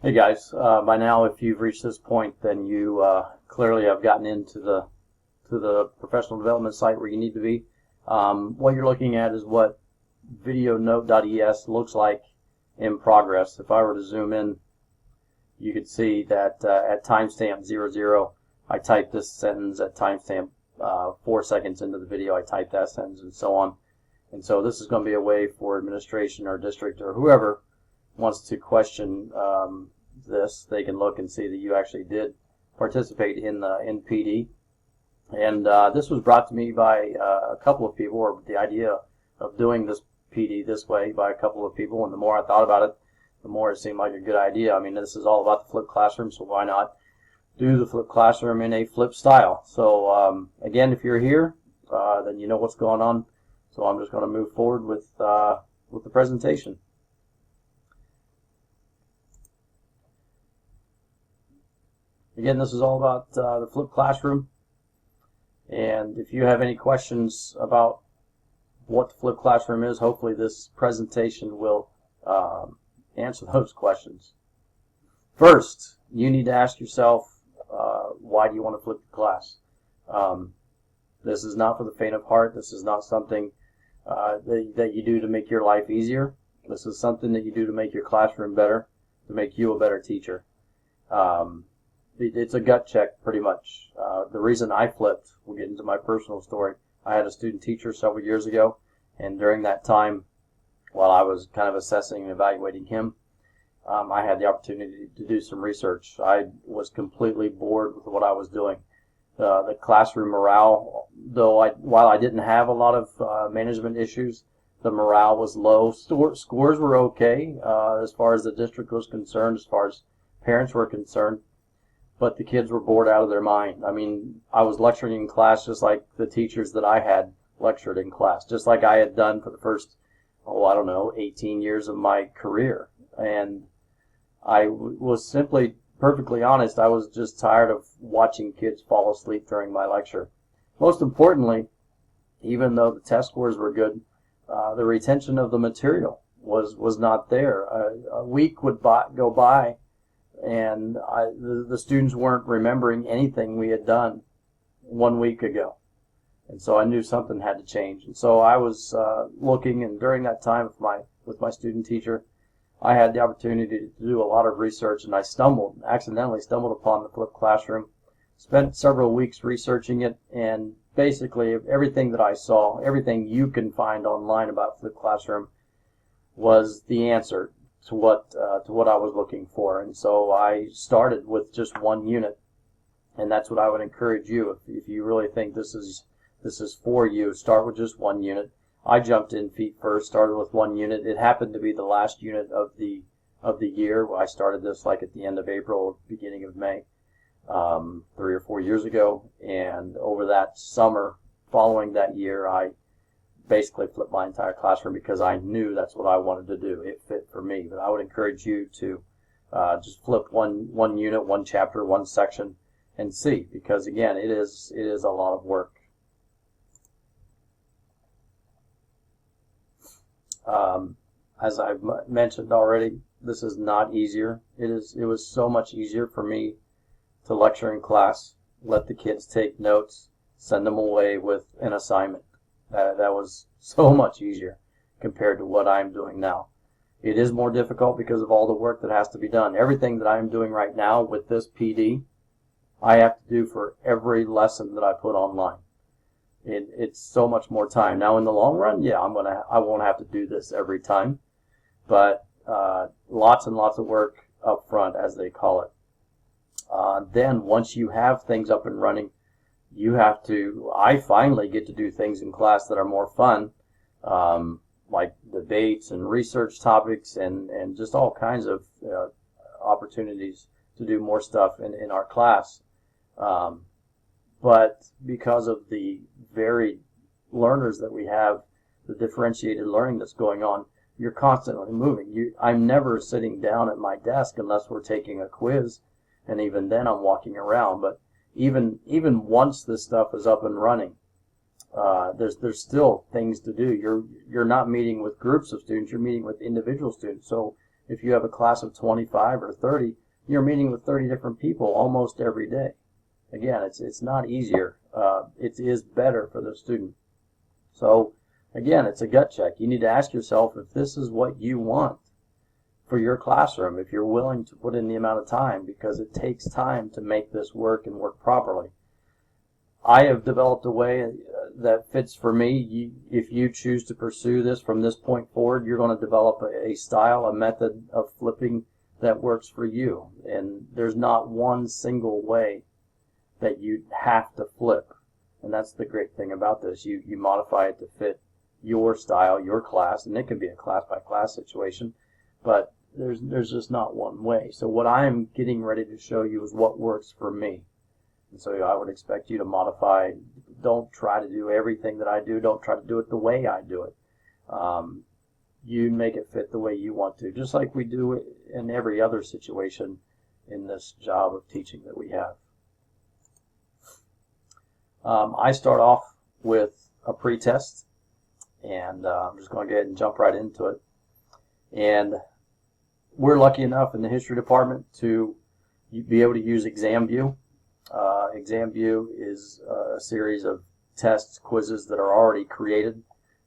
Hey guys, by now if you've reached this point, then you clearly have gotten into the professional development site where you need to be. What you're looking at is what videonote.es looks like in progress. If I were to zoom in, you could see that at timestamp 00, I typed this sentence. At timestamp 4 seconds into the video, I typed that sentence, and so on. And so this is going to be a way for administration or district or whoever wants to question this. They can look and see that you actually did participate in PD. And this was brought to me by a couple of people, or the idea of doing this PD this way by a couple of people. And the more I thought about it, the more it seemed like a good idea. I mean, this is all about the flipped classroom, so why not do the flipped classroom in a flipped style? So again, if you're here, then you know what's going on. So I'm just going to move forward with the presentation. Again, this is all about the flipped classroom. And if you have any questions about what the flipped classroom is, hopefully this presentation will answer those questions. First, you need to ask yourself, why do you want to flip the class? This is not for the faint of heart. This is not something that you do to make your life easier. This is something that you do to make your classroom better, to make you a better teacher. It's a gut check, pretty much. The reason I flipped, we'll get into my personal story. I had a student teacher several years ago, and during that time, while I was kind of assessing and evaluating him, I had the opportunity to do some research. I was completely bored with what I was doing. The classroom morale, though while I didn't have a lot of management issues, the morale was low. Scores were okay as far as the district was concerned, as far as parents were concerned. But the kids were bored out of their mind. I mean, I was lecturing in class just like the teachers that I had lectured in class, just like I had done for the first, 18 years of my career. And I was simply perfectly honest. I was just tired of watching kids fall asleep during my lecture. Most importantly, even though the test scores were good, the retention of the material was not there. A week would go by, and the students weren't remembering anything we had done 1 week ago. And so I knew something had to change. And so I was looking, and during that time with my student teacher, I had the opportunity to do a lot of research, and I accidentally stumbled upon the flipped classroom. Spent several weeks researching it, and basically everything that I saw, everything you can find online about flipped classroom, was the answer to what I was looking for. And so I started with just one unit, and that's what I would encourage you. If you really think this is for you, start with just one unit. I jumped in feet first, started with one unit. It happened to be the last unit of the year. I started this like at the end of April, beginning of May, 3 or 4 years ago. And over that summer following that year, I basically flipped my entire classroom because I knew that's what I wanted to do. It fit for me. But I would encourage you to just flip one unit, one chapter, one section, and see, because again, it is a lot of work. As I've mentioned already, this is not easier. It was so much easier for me to lecture in class, let the kids take notes, send them away with an assignment. That was so much easier compared to what I'm doing now. It is more difficult because of all the work that has to be done. Everything that I'm doing right now with this PD, I have to do for every lesson that I put online. It's so much more time. Now in the long run, yeah, I won't have to do this every time, but lots and lots of work up front, as they call it. Then once you have things up and running, I finally get to do things in class that are more fun, like debates and research topics and just all kinds of opportunities to do more stuff in our class. But because of the varied learners that we have, the differentiated learning that's going on, you're constantly moving. I'm never sitting down at my desk unless we're taking a quiz, and even then I'm walking around. But even once this stuff is up and running, there's still things to do. You're not meeting with groups of students. You're meeting with individual students. So If you have a class of 25 or 30, you're meeting with 30 different people almost every day. Again, it's not easier. It is better for the student. So again, it's a gut check. You need to ask yourself if this is what you want for your classroom, if you're willing to put in the amount of time, because it takes time to make this work and work properly. I have developed a way that fits for me. If you choose to pursue this from this point forward, you're going to develop a style, a method of flipping that works for you. And there's not one single way that you have to flip. And that's the great thing about this. You modify it to fit your style, your class, and it can be a class-by-class situation, but there's just not one way. So what I'm getting ready to show you is what works for me. And so I would expect you to modify. Don't try to do everything that I do. Don't try to do it the way I do it. You make it fit the way you want to, just like we do it in every other situation in this job of teaching that we have. I start off with a pretest, and I'm just going to go ahead and jump right into it. And we're lucky enough in the history department to be able to use ExamView. ExamView is a series of tests, quizzes that are already created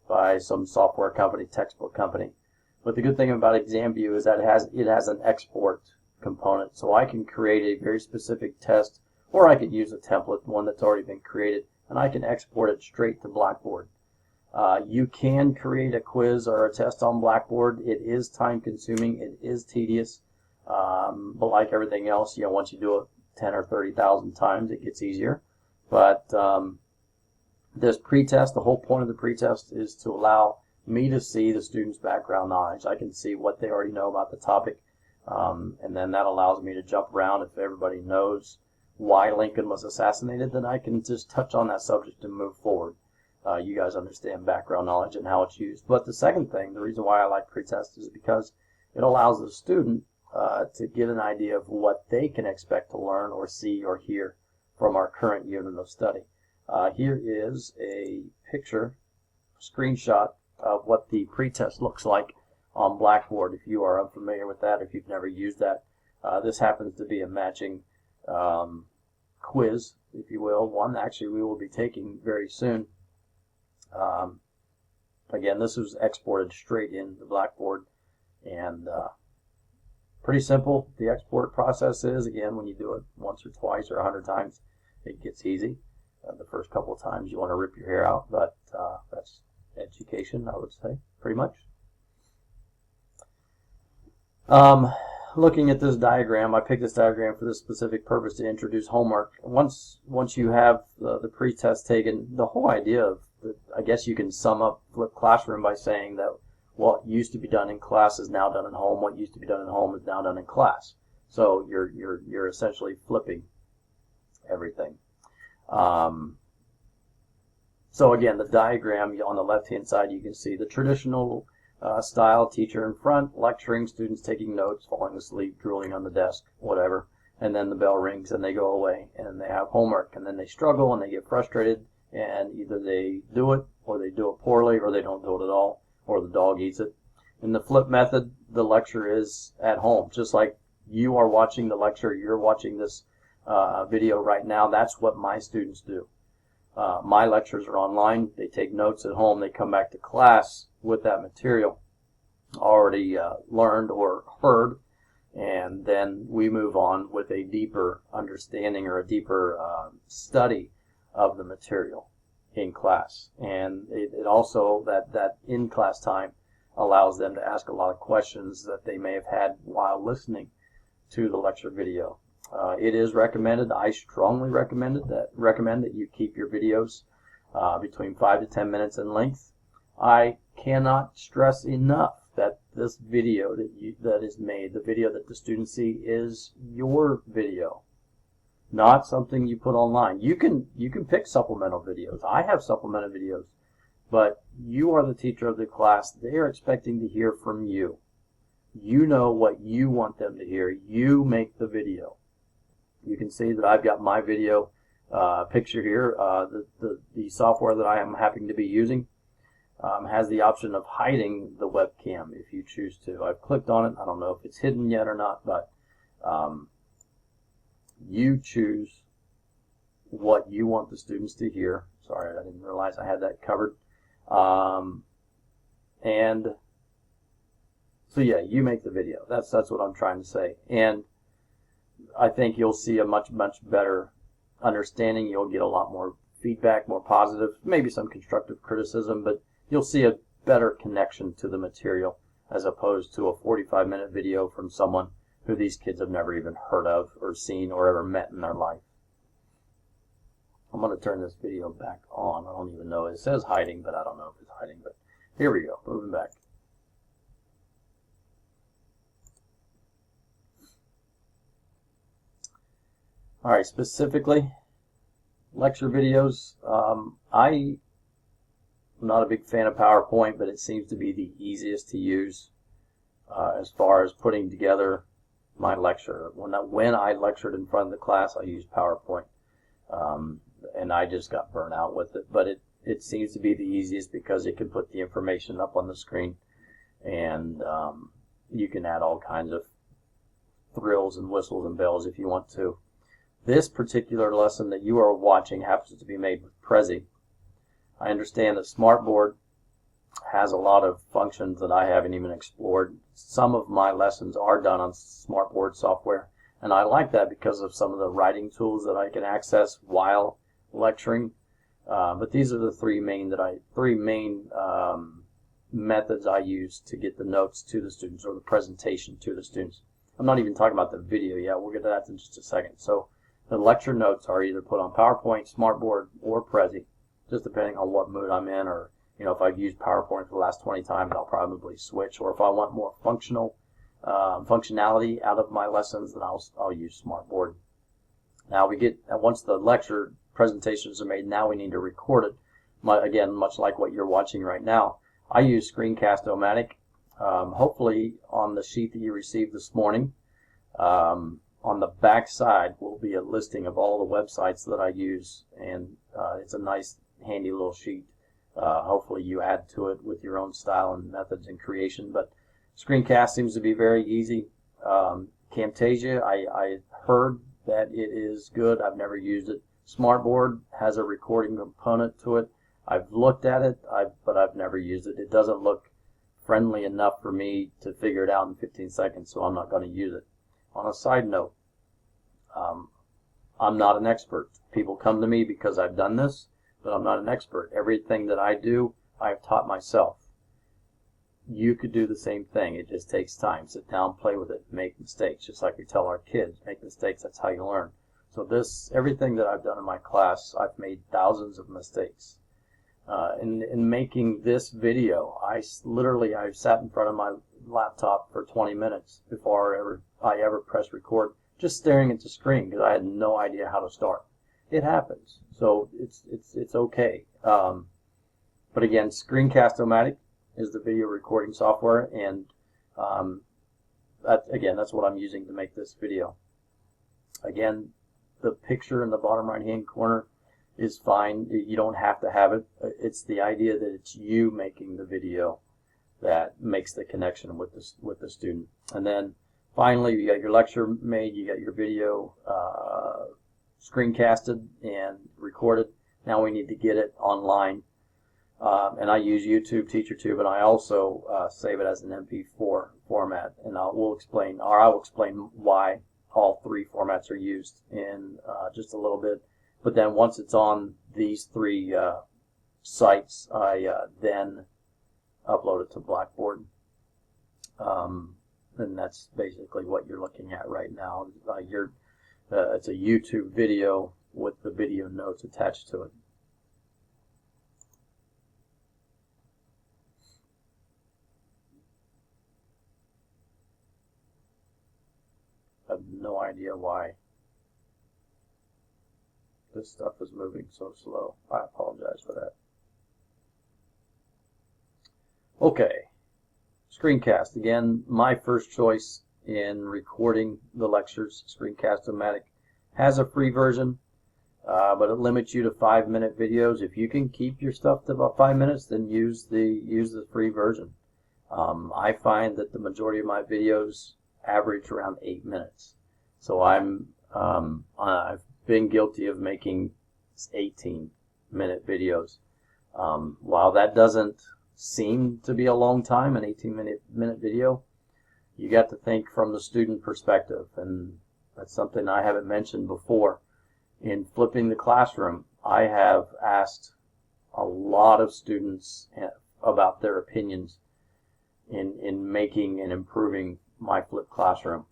by some software company, textbook company. But the good thing about ExamView is that it has an export component, so I can create a very specific test, or I could use a template, one that's already been created, and I can export it straight to Blackboard. You can create a quiz or a test on Blackboard. It is time consuming, it is tedious, but like everything else, once you do it 10 or 30,000 times, it gets easier. But this pretest, the whole point of the pretest is to allow me to see the student's background knowledge. I can see what they already know about the topic, and then that allows me to jump around. If everybody knows why Lincoln was assassinated, then I can just touch on that subject and move forward. You guys understand background knowledge and how it's used. But the second thing, the reason why I like pretest is because it allows the student to get an idea of what they can expect to learn or see or hear from our current unit of study. Here is a picture, screenshot of what the pretest looks like on Blackboard. If you are unfamiliar with that, if you've never used that, this happens to be a matching quiz, if you will, one actually we will be taking very soon. Again, this was exported straight into Blackboard, and pretty simple. The export process is, again, when you do it once or twice or 100 times, it gets easy. The first couple of times you want to rip your hair out, but that's education, I would say, pretty much. Looking at this diagram, I picked this diagram for this specific purpose to introduce homework. Once you have the pretest taken, the whole idea of, I guess you can sum up Flip Classroom by saying that what used to be done in class is now done at home. What used to be done at home is now done in class. So you're essentially flipping everything. So again, the diagram on the left-hand side, you can see the traditional style, teacher in front, lecturing, students taking notes, falling asleep, drooling on the desk, whatever. And then the bell rings and they go away and they have homework, and then they struggle and they get frustrated, and either they do it or they do it poorly or they don't do it at all, or the dog eats it. In the flip method, the lecture is at home. Just like you are watching the lecture, you're watching this video right now, that's what my students do. My lectures are online. They take notes at home. They come back to class with that material already learned or heard, and then we move on with a deeper understanding or a deeper study of the material in class. And it also, that in-class time allows them to ask a lot of questions that they may have had while listening to the lecture video. It is recommended, I strongly recommend that you keep your videos between 5 to 10 minutes in length. I cannot stress enough that this video that is made, the video that the students see, is your video, not something you put online. You can pick supplemental videos. I have supplemental videos, but you are the teacher of the class. They are expecting to hear from you. You know what you want them to hear. You make the video. You can see that I've got my video picture here. The software that I am happening to be using has the option of hiding the webcam if you choose to. I've clicked on it. I don't know if it's hidden yet or not, but you choose what you want the students to hear. Sorry, I didn't realize I had that covered. And so yeah, you make the video. That's what I'm trying to say. And I think you'll see a much better understanding. You'll get a lot more feedback, more positive, maybe some constructive criticism, but you'll see a better connection to the material as opposed to a 45-minute video from someone who these kids have never even heard of or seen or ever met in their life. I'm going to turn this video back on. I don't even know. It says hiding, but I don't know if it's hiding. But here we go. Moving back. All right, specifically, lecture videos. I'm not a big fan of PowerPoint, but it seems to be the easiest to use as far as putting together my lecture. When I lectured in front of the class, I used PowerPoint, and I just got burnt out with it. But it seems to be the easiest because it can put the information up on the screen, and you can add all kinds of thrills and whistles and bells if you want to. This particular lesson that you are watching happens to be made with Prezi. I understand that Smartboard has a lot of functions that I haven't even explored. Some of my lessons are done on Smartboard software, and I like that because of some of the writing tools that I can access while lecturing. But these are the three main methods I use to get the notes to the students or the presentation to the students. I'm not even talking about the video yet. We'll get to that in just a second. So the lecture notes are either put on PowerPoint, Smartboard, or Prezi, just depending on what mood I'm in, or if I've used PowerPoint for the last 20 times, I'll probably switch. Or if I want more functionality out of my lessons, then I'll use Smartboard. Now once the lecture presentations are made, now we need to record it. Again, much like what you're watching right now, I use Screencast-O-Matic. Hopefully on the sheet that you received this morning, on the back side will be a listing of all the websites that I use, and it's a nice handy little sheet. Hopefully you add to it with your own style and methods and creation, but Screencast seems to be very easy. Camtasia, I heard that it is good. I've never used it. Smartboard has a recording component to it. I've looked at it, but I've never used it. It doesn't look friendly enough for me to figure it out in 15 seconds, so I'm not going to use it. On a side note, I'm not an expert. People come to me because I've done this, but I'm not an expert. Everything that I do, I've taught myself. You could do the same thing. It just takes time. Sit down, play with it, make mistakes. Just like we tell our kids, make mistakes, that's how you learn. So everything that I've done in my class, I've made thousands of mistakes. In making this video, I've sat in front of my laptop for 20 minutes before I ever pressed record, just staring at the screen because I had no idea how to start. It happens, so it's okay. But again, Screencast-O-Matic is the video recording software, and that's what I'm using to make this video. Again, the picture in the bottom right-hand corner is fine. You don't have to have it. It's the idea that it's you making the video that makes the connection with the student. And then finally, you got your lecture made, you got your video screencasted and recorded. Now we need to get it online. And I use YouTube, TeacherTube, and I also save it as an MP4 format. And I will explain why all three formats are used in just a little bit. But then once it's on these three sites, I then upload it to Blackboard. And that's basically what you're looking at right now. It's a YouTube video with the video notes attached to it. I have no idea why this stuff is moving so slow. I apologize for that. Okay, Screencast. Again, my first choice in recording the lectures. Screencast-O-Matic has a free version. but it limits you to 5-minute videos. If you can keep your stuff to about 5 minutes, then use the free version. I find that the majority of my videos average around 8 minutes. So I've been guilty of making 18-minute videos. While that doesn't seem to be a long time, an 18-minute video, you got to think from the student perspective, and that's something I haven't mentioned before. In flipping the classroom, I have asked a lot of students about their opinions in making and improving my flipped classroom.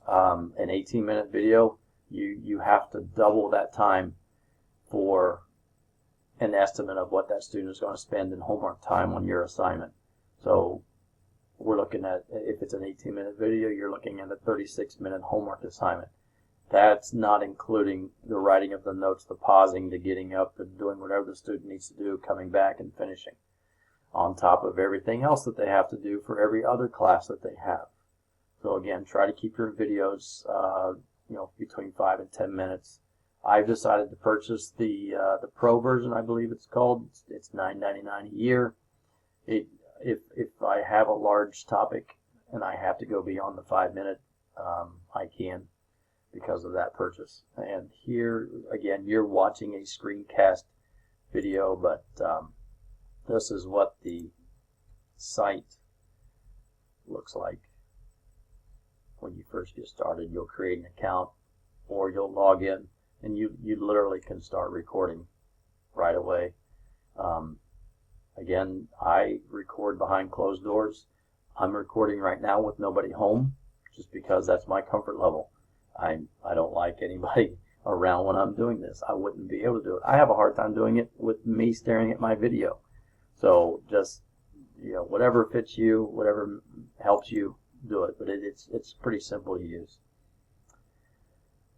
An 18-minute video, you have to double that time for an estimate of what that student is going to spend in homework time on your assignment. So we're looking at, if it's an 18-minute video, you're looking at a 36-minute homework assignment. That's not including the writing of the notes, the pausing, the getting up and doing whatever the student needs to do, coming back and finishing, on top of everything else that they have to do for every other class that they have. So again, try to keep your videos between 5 and 10 minutes. I've decided to purchase the Pro version, I believe it's called. It's $9.99 a year. If I have a large topic and I have to go beyond the 5-minute, I can, because of that purchase. And here again, you're watching a screencast video, but this is what the site looks like. When you first get started, you'll create an account or you'll log in, and you literally can start recording right away. Again, I record behind closed doors. I'm recording right now with nobody home, just because that's my comfort level. I don't like anybody around when I'm doing this. I wouldn't be able to do it. I have a hard time doing it with me staring at my video. So just, whatever fits you, whatever helps you, do it. But it's pretty simple to use.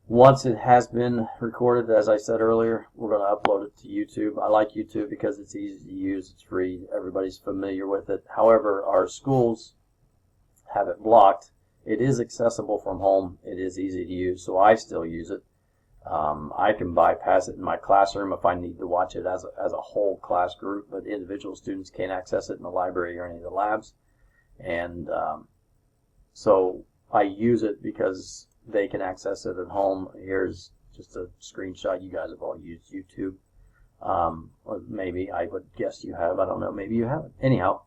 Once it has been recorded, as I said earlier, we're going to upload it to YouTube. I like YouTube because it's easy to use, it's free, everybody's familiar with it. However, our schools have it blocked. It is accessible from home, it is easy to use, so I still use it. I can bypass it in my classroom if I need to watch it as a whole class group, but individual students can't access it in the library or any of the labs. And so I use it because they can access it at home. Here's just a screenshot. You guys have all used YouTube. Or maybe, I would guess you have. I don't know. Maybe you haven't. Anyhow,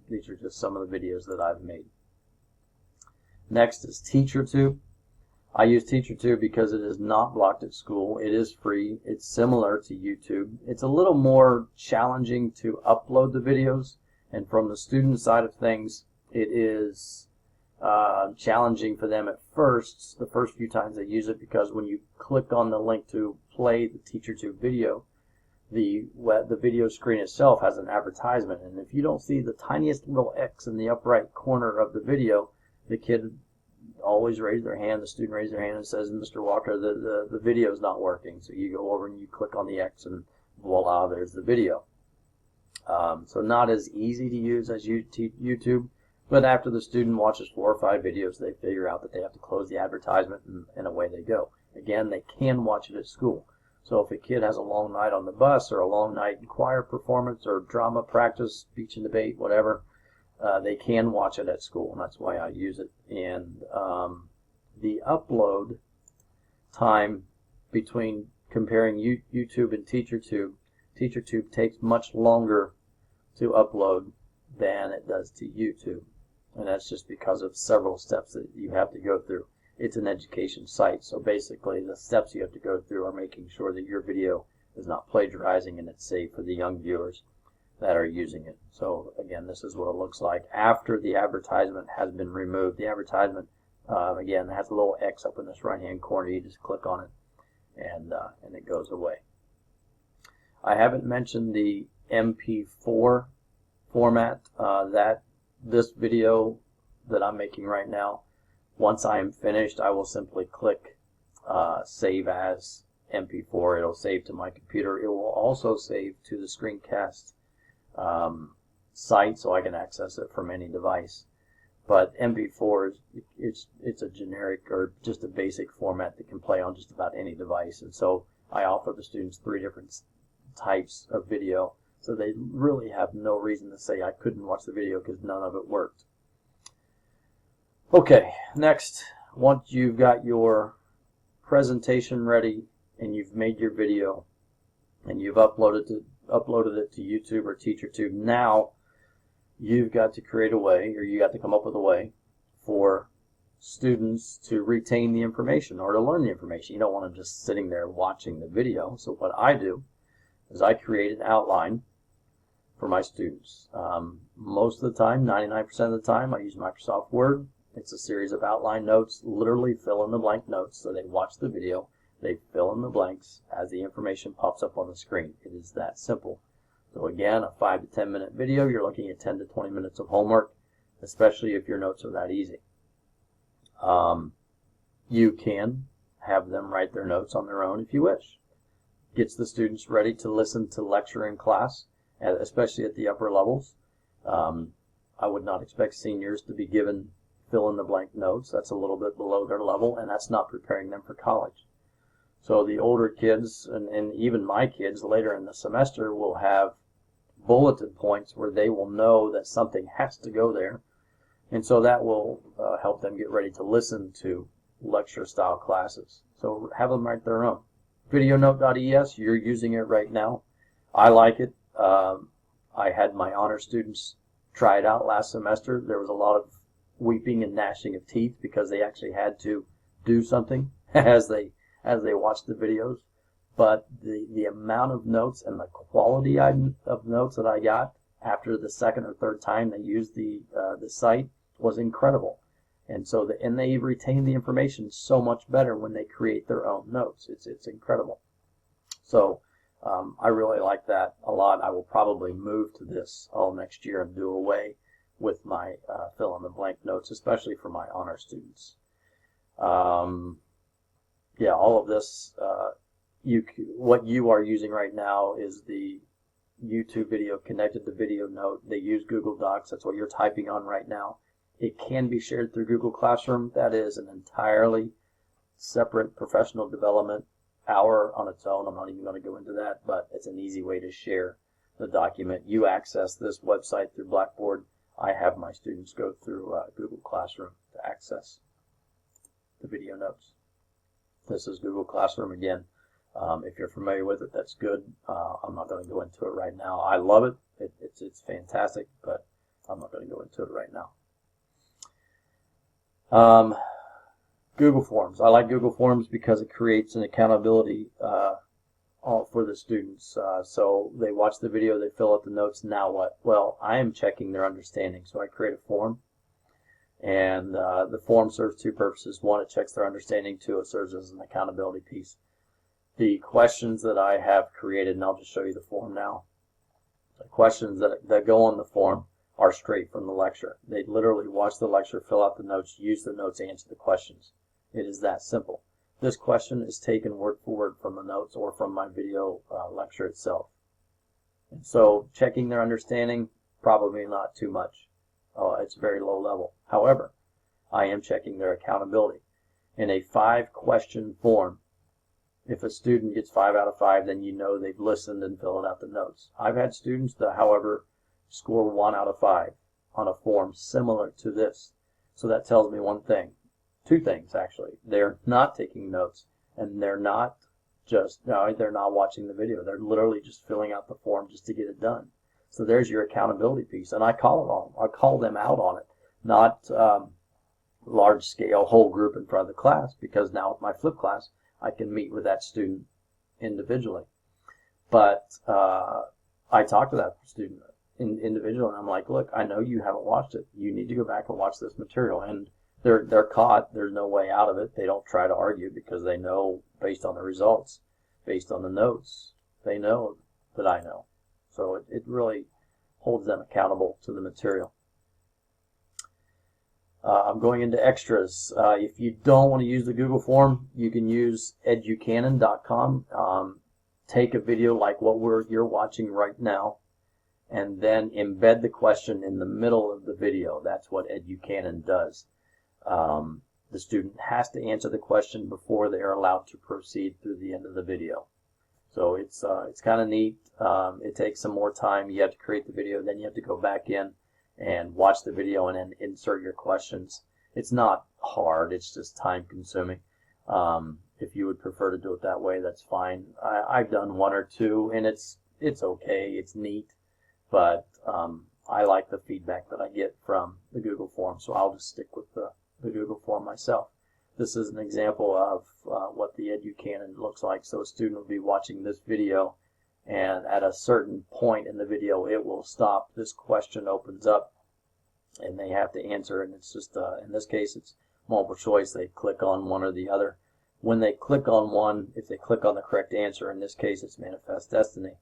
these are just some of the videos that I've made. Next is TeacherTube. I use TeacherTube because it is not blocked at school. It is free. It's similar to YouTube. It's a little more challenging to upload the videos. And from the student side of things, it is challenging for them at first, the first few times they use it, because when you click on the link to play the TeacherTube video, the video screen itself has an advertisement, and if you don't see the tiniest little X in the upright corner of the video, the kid always raises their hand, the student raises their hand and says, "Mr. Walker, the video is not working." So you go over and you click on the X, and voila, there's the video. So not as easy to use as YouTube. But after the student watches 4 or 5 videos, they figure out that they have to close the advertisement, and away they go. Again, they can watch it at school. So if a kid has a long night on the bus, or a long night in choir performance, or drama practice, speech and debate, whatever, they can watch it at school, and that's why I use it. And the upload time between comparing YouTube and TeacherTube takes much longer to upload than it does to YouTube. And that's just because of several steps that you have to go through. It's an education site, so basically the steps you have to go through are making sure that your video is not plagiarizing and it's safe for the young viewers that are using it. So again, this is what it looks like after the advertisement has been removed. The advertisement, again, has a little X up in this right-hand corner. You just click on it, and it goes away. I haven't mentioned the MP4 format. That this video that I'm making right now, once I am finished, I will simply click Save as MP4. It'll save to my computer. It will also save to the Screencast site, so I can access it from any device. But MP4 it's a generic, or just a basic format that can play on just about any device. And so I offer the students 3 different types of video, so they really have no reason to say I couldn't watch the video because none of it worked. Okay, next, once you've got your presentation ready and you've made your video and you've uploaded it to YouTube or TeacherTube, now you've got to create a way, or you got to come up with a way for students to retain the information or to learn the information. You don't want them just sitting there watching the video. So what I do is I create an outline for my students. Most of the time, 99% of the time, I use Microsoft Word. It's a series of outline notes, literally fill in the blank notes. So they watch the video, they fill in the blanks as the information pops up on the screen. It is that simple. So again, a 5 to 10 minute video, you're looking at 10 to 20 minutes of homework, especially if your notes are that easy. You can have them write their notes on their own if you wish. Gets the students ready to listen to lecture in class, especially at the upper levels. I would not expect seniors to be given fill-in-the-blank notes. That's a little bit below their level, and that's not preparing them for college. So the older kids, and even my kids later in the semester, will have bulleted points where they will know that something has to go there. And so that will help them get ready to listen to lecture-style classes. So have them write their own. VideoNote.es, you're using it right now. I like it. I had my honor students try it out last semester. There was a lot of weeping and gnashing of teeth because they actually had to do something as they watched the videos. But the amount of notes and the quality of notes that I got after the second or third time they used the site was incredible. And so they retain the information so much better when they create their own notes. It's incredible. So I really like that a lot. I will probably move to this all next year and do away with my fill-in-the-blank notes, especially for my honor students. Yeah, all of this, what you are using right now is the YouTube video connected to Video Note. They use Google Docs. That's what you're typing on right now. It can be shared through Google Classroom. That is an entirely separate professional development hour on its own. I'm not even going to go into that, but it's an easy way to share the document. You access this website through Blackboard. I have my students go through Google Classroom to access the video notes. This is Google Classroom again. If you're familiar with it, that's good. I'm not going to go into it right now. I love it. It's fantastic, but I'm not going to go into it right now. Google Forms. I like Google Forms because it creates an accountability for the students. So they watch the video, they fill out the notes. Now what? Well, I am checking their understanding. So I create a form, and the form serves 2 purposes. 1, it checks their understanding. 2, it serves as an accountability piece. The questions that I have created, and I'll just show you the form now. The questions that go on the form are straight from the lecture. They literally watch the lecture, fill out the notes, use the notes, answer the questions. It is that simple. This question is taken word for word from the notes or from my video lecture itself. And so checking their understanding, probably not too much. It's very low level. However, I am checking their accountability. In a 5-question form, if a student gets 5 out of 5, then you know they've listened and filled out the notes. I've had students that, however, score 1 out of 5 on a form similar to this. So that tells me one thing. 2 things, actually. They're not taking notes, and they're not watching the video. They're literally just filling out the form just to get it done. So there's your accountability piece, and I call them out on it, not large scale whole group in front of the class, because now with my flip class, I can meet with that student individually. But I talk to that student individually, and I'm like, look, I know you haven't watched it. You need to go back and watch this material. And they're caught. There's no way out of it. They don't try to argue because they know, based on the results, based on the notes, they know that I know. So it really holds them accountable to the material. I'm going into extras. If you don't want to use the Google form, you can use educanon.com. Take a video like what you're watching right now, and then embed the question in the middle of the video. That's what Educanon does. The student has to answer the question before they are allowed to proceed through the end of the video. So it's kind of neat. It takes some more time. You have to create the video, then you have to go back in and watch the video and then insert your questions. It's not hard, it's just time consuming. If you would prefer to do it that way, that's fine. I've done one or two, and it's okay, it's neat, but I like the feedback that I get from the Google form, so I'll just stick with the Google form myself. This is an example of what the EduCanon looks like. So a student will be watching this video, and at a certain point in the video it will stop. This question opens up and they have to answer, and it's just in this case it's multiple choice. They click on one or the other. When they click on one, if they click on the correct answer, in this case it's Manifest Destiny,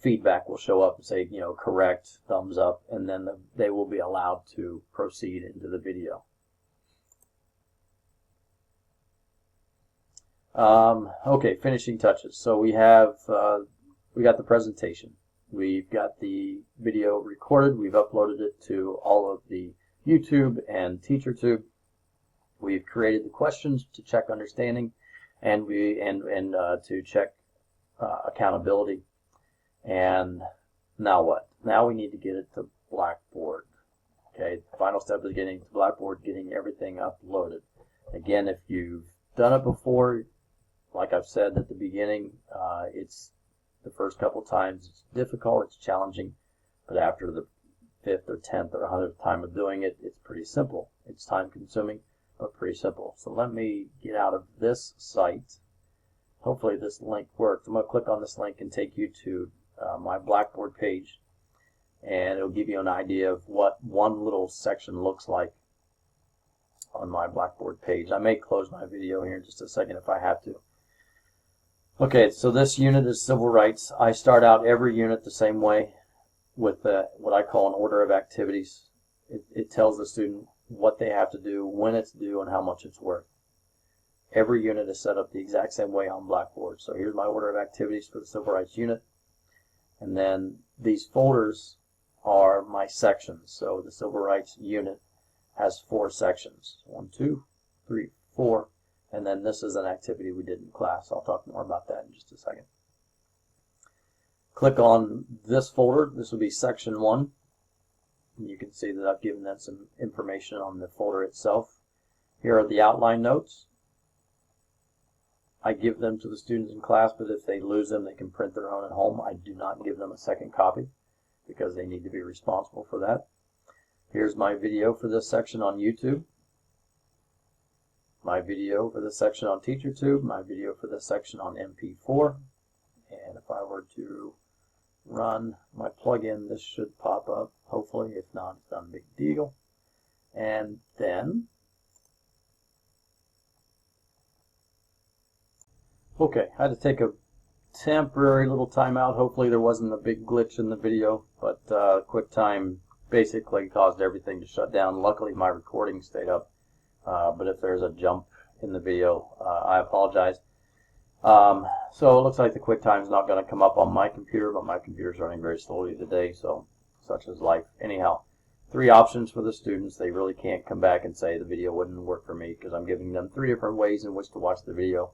feedback will show up and say, you know, correct, thumbs up, and then they will be allowed to proceed into the video. Okay, finishing touches. So we got the presentation. We've got the video recorded. We've uploaded it to all of the YouTube and TeacherTube. We've created the questions to check understanding, and to check accountability. And now what? Now we need to get it to Blackboard. Okay, the final step is getting to Blackboard, getting everything uploaded. Again, if you've done it before, like I've said at the beginning, it's the first couple times it's difficult, it's challenging, but after the 5th or 10th or 100th time of doing it, it's pretty simple. It's time consuming, but pretty simple. So let me get out of this site. Hopefully this link works. I'm going to click on this link and take you to my Blackboard page, and it'll give you an idea of what one little section looks like on my Blackboard page. I may close my video here in just a second if I have to. Okay, so this unit is civil rights. I start out every unit the same way with what I call an order of activities. It tells the student what they have to do, when it's due, and how much it's worth. Every unit is set up the exact same way on Blackboard. So here's my order of activities for the civil rights unit. And then these folders are my sections. So the civil rights unit has 4 sections. 1, 2, 3, 4. And then this is an activity we did in class. I'll talk more about that in just a second. Click on this folder. This will be section 1. And you can see that I've given them some information on the folder itself. Here are the outline notes. I give them to the students in class, but if they lose them, they can print their own at home. I do not give them a second copy because they need to be responsible for that. Here's my video for this section on YouTube, my video for this section on TeacherTube, my video for this section on MP4, and if I were to run my plugin, this should pop up, hopefully. If not, it's not a big deal. And then, okay, I had to take a temporary little timeout. Hopefully there wasn't a big glitch in the video, but QuickTime basically caused everything to shut down. Luckily my recording stayed up, but if there's a jump in the video, I apologize. So it looks like the QuickTime is not going to come up on my computer, but my computer's running very slowly today, so such is life. Anyhow, 3 options for the students. They really can't come back and say the video wouldn't work for me because I'm giving them 3 different ways in which to watch the video.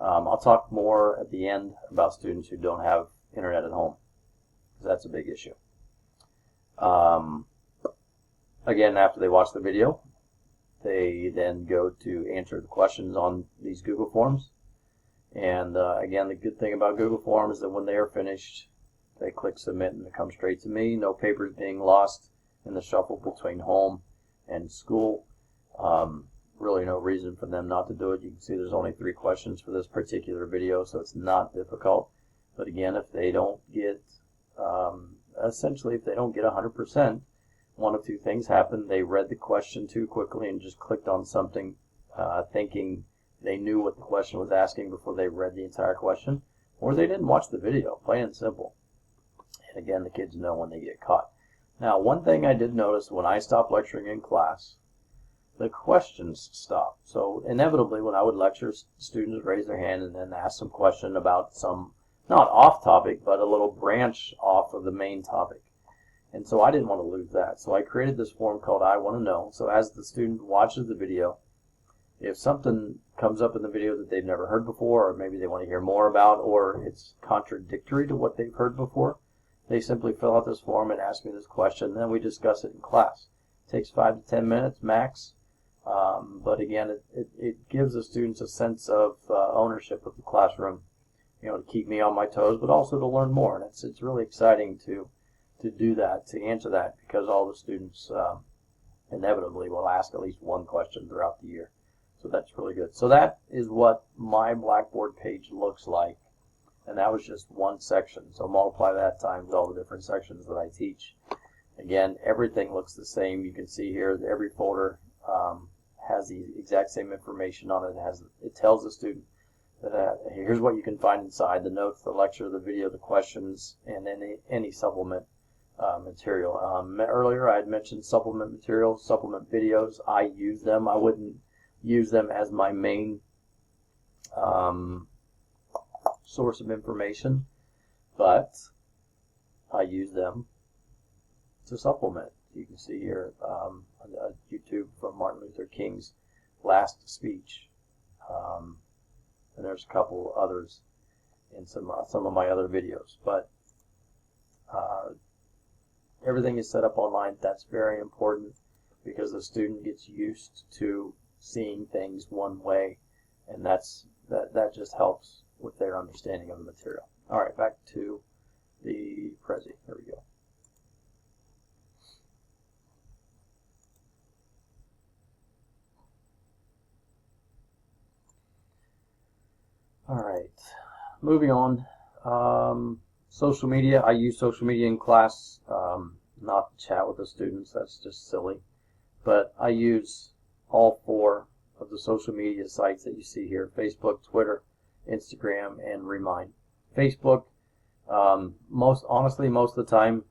I'll talk more at the end about students who don't have internet at home, because that's a big issue. Again, after they watch the video, they then go to answer the questions on these Google Forms. And again, the good thing about Google Forms is that when they are finished, they click submit and it comes straight to me. No papers being lost in the shuffle between home and school. Really no reason for them not to do it. You can see there's only 3 questions for this particular video, so it's not difficult. But again, if they don't get, essentially if they don't get 100%, one of 2 things happen. They read the question too quickly and just clicked on something thinking they knew what the question was asking before they read the entire question, or they didn't watch the video, plain and simple. And again, the kids know when they get caught. Now, one thing I did notice when I stopped lecturing in class, the questions stopped. So inevitably when I would lecture, students raise their hand and then ask some question about some, not off topic, but a little branch off of the main topic. And so I didn't want to lose that. So I created this form called I Want to Know. So as the student watches the video, if something comes up in the video that they've never heard before, or maybe they want to hear more about, or it's contradictory to what they've heard before, they simply fill out this form and ask me this question, and then we discuss it in class. It takes 5 to 10 minutes max, but again, it gives the students a sense of ownership of the classroom, to keep me on my toes, but also to learn more. And it's really exciting to do that, to answer that, because all the students inevitably will ask at least one question throughout the year. So that's really good. So that is what my Blackboard page looks like. And that was just one section. So multiply that times all the different sections that I teach. Again, everything looks the same. You can see here that every folder has the exact same information on it. It tells the student that here's what you can find inside: the notes, the lecture, the video, the questions, and any supplement material. Earlier I had mentioned supplement materials, supplement videos. I use them. I wouldn't use them as my main source of information, but I use them to supplement. You can see here on YouTube from Martin Luther King's last speech, and there's a couple others in some of my other videos. But everything is set up online. That's very important because the student gets used to seeing things one way, and that just helps with their understanding of the material. All right, back to the Prezi. Here we go. All right, moving on. Social media. I use social media in class, not to chat with the students. That's just silly. But I use all 4 of the social media sites that you see here: Facebook, Twitter, Instagram, and Remind. Facebook, most of the time,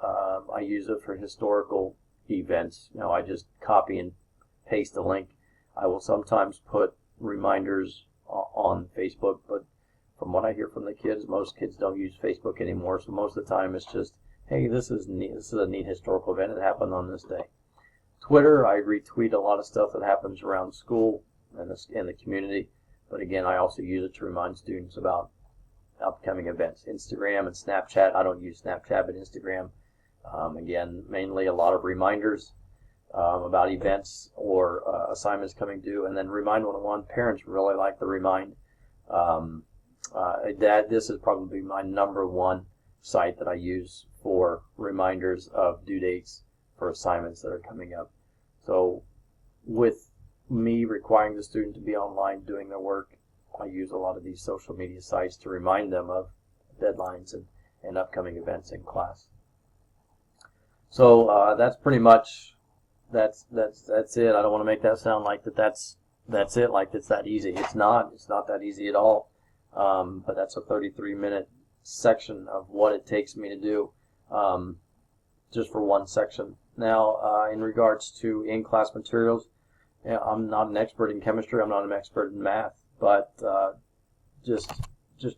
I use it for historical events. I just copy and paste a link. I will sometimes put reminders on Facebook, but from what I hear from the kids, most kids don't use Facebook anymore. So most of the time, it's just, hey, this is neat. This is a neat historical event. It happened on this day. Twitter, I retweet a lot of stuff that happens around school and the community. But again, I also use it to remind students about upcoming events. Instagram and Snapchat, I don't use Snapchat, but Instagram. Again, mainly a lot of reminders about events or assignments coming due. And then Remind 101, parents really like the Remind. This is probably my #1 site that I use for reminders of due dates for assignments that are coming up. So with me requiring the student to be online doing their work, I use a lot of these social media sites to remind them of deadlines and upcoming events in class. So that's pretty much that's it. I don't want to make that sound like that's it, like it's that easy. It's not that easy at all. But that's a 33-minute section of what it takes me to do just for one section. Now, in regards to in-class materials, I'm not an expert in chemistry. I'm not an expert in math, but just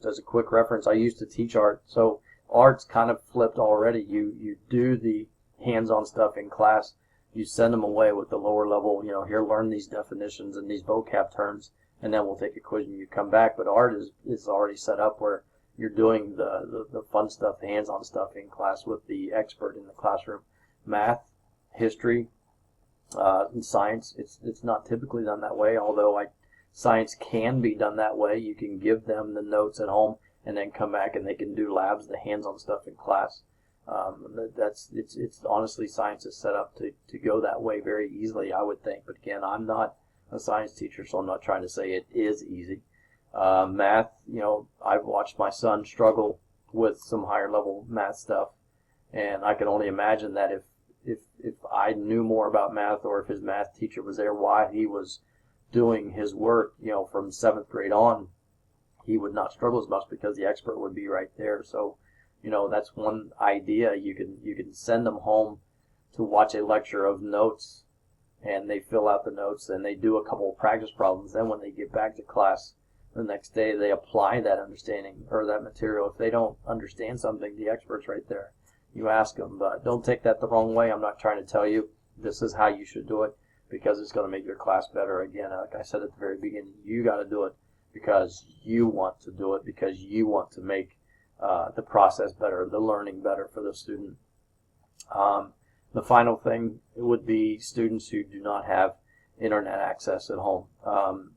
as a quick reference, I used to teach art. So art's kind of flipped already. You do the hands-on stuff in class. You send them away with the lower level. Here, learn these definitions and these vocab terms, and then we'll take a quiz and you come back. But art is already set up where you're doing the fun stuff, the hands-on stuff in class with the expert in the classroom. Math, history, and science, it's not typically done that way, although science can be done that way. You can give them the notes at home and then come back and they can do labs, the hands-on stuff in class. It's honestly, science is set up to go that way very easily, I would think. But again, I'm not a science teacher, so I'm not trying to say it is easy. Math, I've watched my son struggle with some higher level math stuff, and I can only imagine that if I knew more about math, or if his math teacher was there while he was doing his work, from 7th grade on, he would not struggle as much because the expert would be right there. So, that's one idea. You can send them home to watch a lecture of notes, and they fill out the notes and they do a couple of practice problems. Then when they get back to class the next day, they apply that understanding or that material. If they don't understand something, the expert's right there. You ask them, but don't take that the wrong way. I'm not trying to tell you this is how you should do it. because it's going to make your class better. Again, like I said at the very beginning, you got to do it because you want to do it, because you want to make the process better, the learning better for the student. The final thing would be students who do not have internet access at home.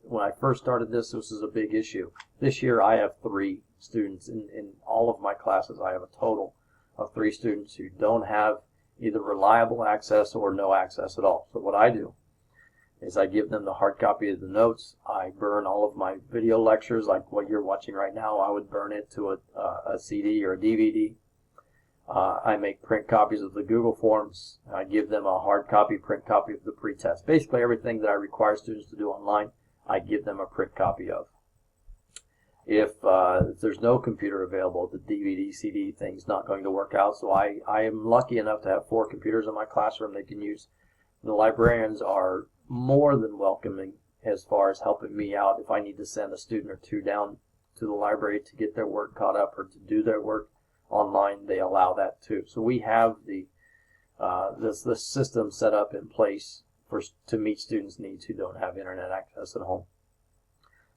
When I first started this was a big issue. This year I have 3 students in all of my classes. I have a total of 3 students who don't have either reliable access or no access at all. So what I do is I give them the hard copy of the notes. I burn all of my video lectures, like what you're watching right now. I would burn it to a CD or a DVD. I make print copies of the Google Forms. I give them a hard copy, print copy of the pretest. Basically everything that I require students to do online, I give them a print copy of. If there's no computer available, the DVD, CD thing's not going to work out. So I am lucky enough to have 4 computers in my classroom they can use. The librarians are more than welcoming as far as helping me out if I need to send a student or 2 down to the library to get their work caught up or to do their work online. They allow that too. So we have the system set up in place to meet students' needs who don't have internet access at home.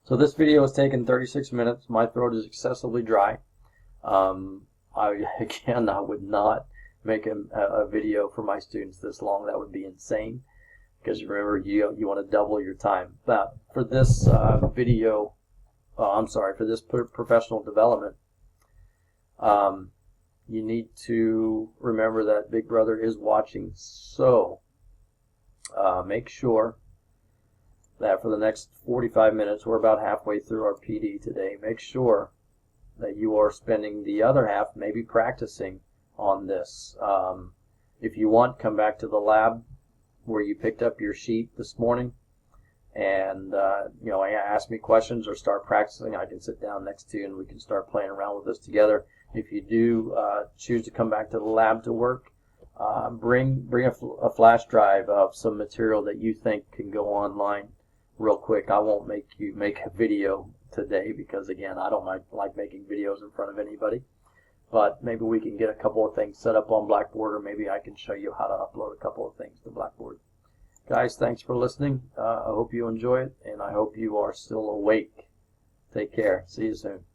So this video has taken 36 minutes. My throat is excessively dry. I would not make a video for my students this long. That would be insane, because remember, you want to double your time. But for this for this professional development, you need to remember that Big Brother is watching. So make sure that for the next 45 minutes, we're about halfway through our PD today, make sure that you are spending the other half maybe practicing on this. If you want, come back to the lab where you picked up your sheet this morning and ask me questions or start practicing. I can sit down next to you and we can start playing around with this together. If you do choose to come back to the lab to work, bring a flash drive of some material that you think can go online real quick. I won't make you make a video today because, again, I don't like making videos in front of anybody. But maybe we can get a couple of things set up on Blackboard, or maybe I can show you how to upload a couple of things to Blackboard. Guys, thanks for listening. I hope you enjoy it, and I hope you are still awake. Take care. See you soon.